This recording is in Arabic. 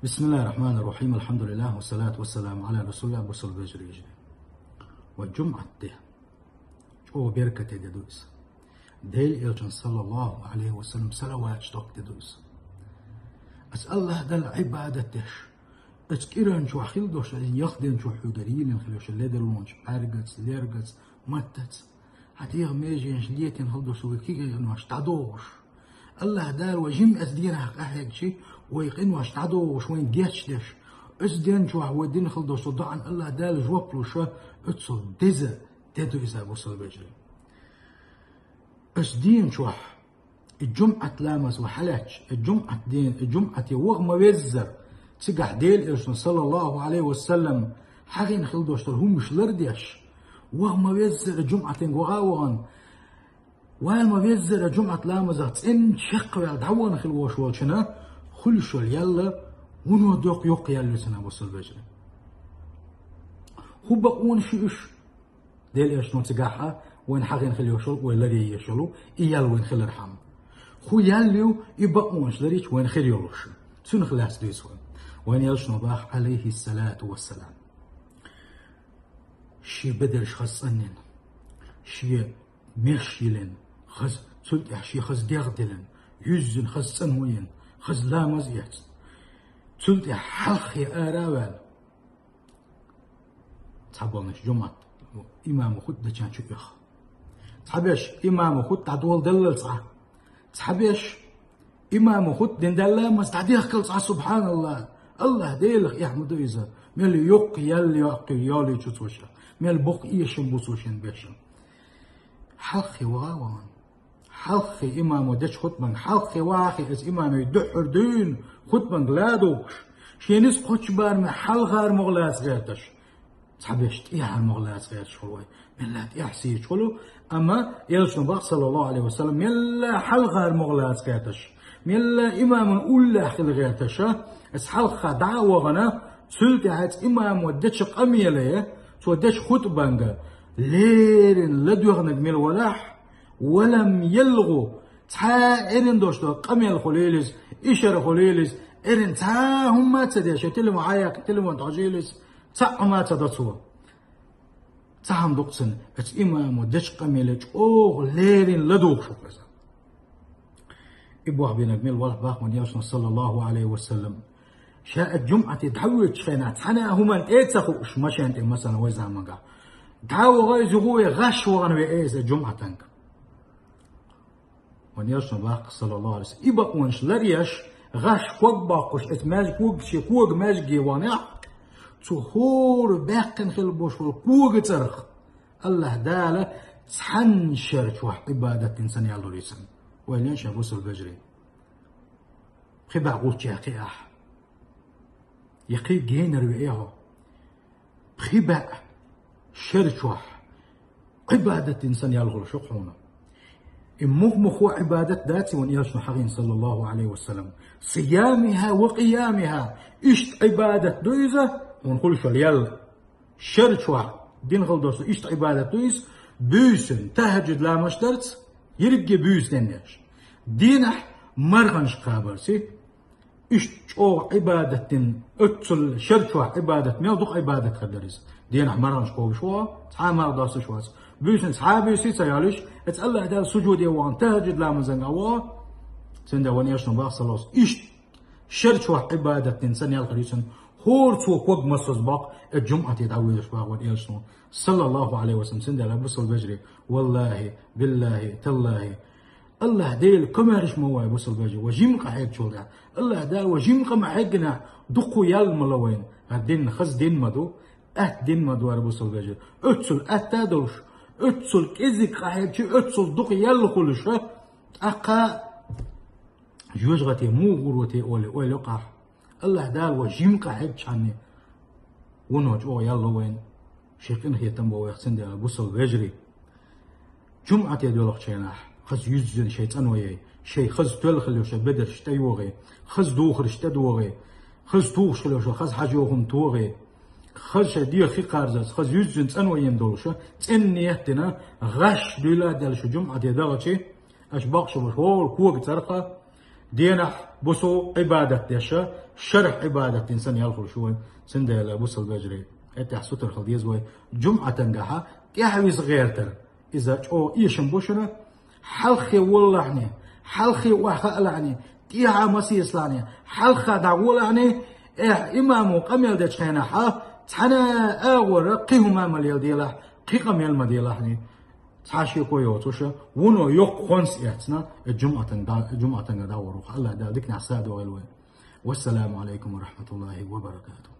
بسم الله الرحمن الرحيم. الحمد لله والصلاة والسلام على رسول الله بصل بجري جري والجمعة ده أو بركة دوس ديل إلجن صلى الله عليه وسلم صلوات شتوك دوس أسأل الله دل عبادتش أتكيرن شو خيل دوش يخدن شو حجرين خلوش ليدلونش أرجس ليرجس متت هتيه ميجينش ليتين هل دوش وكيجي نواش تعدوش الله دار وجم أزدينها أهيك شيء ويقين واش تعدوش وين ديتش ديش أزدين شو ودين خل دوش ضعن الله دار جوابلو شو أتصل دزة تدو إذا وصل بجري أزدين شو الجمعة لامس وحلاش الجمعة دين الجمعة وغم وزر تقع ديل إرسل صلى الله عليه وسلم حقين خل دوش هم مش لرديش وغم وزر الجمعة وغاوغن والما بيزر جمعة لامزات إن شق ويدعونا خل وشنا خل شو يلا ونودق يق يلا سنا وصل بجري هو بقون شيش ديل إيش نتجاحها وين حقين خل يشل ولا دي يشلو يلا وين خل رحم خو يلو يبقونش دريش وين خل يلوش سن خلاص ديسون وين يلش نباح عليه الصلاة والسلام شي بدرش خصنن شي مشيلن خز سلت يحشي خز ديغدلن يزن خز سنوين خز لا مزيت سلت حلخي آراوال تحبونش جمعة إمام خد دجان شو يخ تحبش إمام خد تعدول دلل صح تحبش إمام خد دين دلل مستعديخ كل صح سبحان الله الله ديلخ يحمدو إذا ميل يق يالي شوشا ميل بق إيشن بوسوشن بيشن حلقي وغاوان حلقي إمام ودش خطبان حلقي واخي إز إمام يدحر دين خطبان غلادوش شينيس قوش بار من حلغار مغلاس غيرتش تحبشت إيها المغلاس غيرتش شلوي ملات إحسي شلو أما يلش نباق صلى الله عليه وسلم ملا حلغار مغلاس غيرتش ملا إمام أولا خل غيرتش إز حلقة دعوة غنا سلتي هات إمام ودش قميلة تودش خطبان ليرن لدوغنك ميل ولاح ولم يلغوا تا إرن دوشتو قميل خليلس إشار خليلس إرن تا هم ما تديش تلمو عايق تلمو انتعجيلس تا ما تدتوا تا هم دوقسن ات إمام ودش قميلج أوغ ليرن لدوغ شو كذا إبوح بينك ميل ولاح باق من ياشنا صلى الله عليه وسلم شاءت جمعة تحويت شينات حنا هما إيتسخوش ما شانت مثلا ويزا مقا دعوة غايز هو غش وغنوي إيز الجمعة تنك ونيرشنا باق صلى الله عليه وسلم إبق ونش لريش غش كوك باقوش اتماج كوك شي كوك ماجي وانع تهور باقن خل بوشور كوك ترخ الله دالة تحنشر شوح عبادة إنسان يالو ريسن ويلينش الرسل بجري خبا قوت ياقي أح يقي جينر وإيهو خبا شرشوح عبادة إنسان يالغر شقونا مخو عبادة ذاتي ونيرشن حقين صلى الله عليه وسلم صيامها وقيامها إشت عبادة دويزة ونقول شو اليال شرشوح دين غلدوس إشت عبادة دويز بيسن تهجد لا مشترت يربقى بيسن نيش دينح مرغنش قابرسي إشت أو عبادة أتصل شرشوح عبادة ميودق عبادة خدريز دينا مرنش قوي شو تعامل داس شو بيشن صحابي سي سيالش اتسال هذا سجود يوان تهجد لا مزن او سند ونيش نبا خلاص ايش شرط واحد عباده انسان يالقريسن هور تو كوب مسوس باق الجمعه يدعويش باق ونيش صلى الله عليه وسلم سند لا بصل بجري والله بالله تالله الله ديل كمارش مواي بصل بجري وجيمق حيك شودا الله دال وجيمق ما حقنا دقو يال ملوين الدين خز دين مدو دين مدوار بوصل بجر أتصل أتادوش أتصل كذك خايبش أتصل دق يلا خلش أقا جوجغتي مو غروتي أولي قاح الله دال وجيم قاحبش عني ونوج أو يلا وين شيخ إنه يتنبو ويحسن دي بوصل بجري جمعة يدولق شيناح خز يزن شيطان وياي شي خز تلخل وش بدر شتاي وغي خز دوخر شتاد وغي خز توخ شلوش خز حاجوهم توغي خش دي خي قارزات خز يزن تنو يندولش تنيتنا غش دولا دلش جمعة يدغشي اش باقش بشور كوك ترقه دينح بوسو عبادة ديشا شرح عبادة إنسان يالخل شوي سندل بوسو البجري اتح ستر خلديز وي جمعة تنجحها تيحوي صغيرتر إذا أو إيشن بوشنا حلخي والله حلخي وحلعني تيها مسيس لاني حلخة دعولاني إمامو قميل ديش خينا حا تحنا أول قيهم عمل يلديله قي قميل مديلهني تحاشي كويو توشا ونو يوق خونس ياتنا الجمعة تندا وروح الله دا ديك نحساد والوين والسلام عليكم ورحمة الله وبركاته.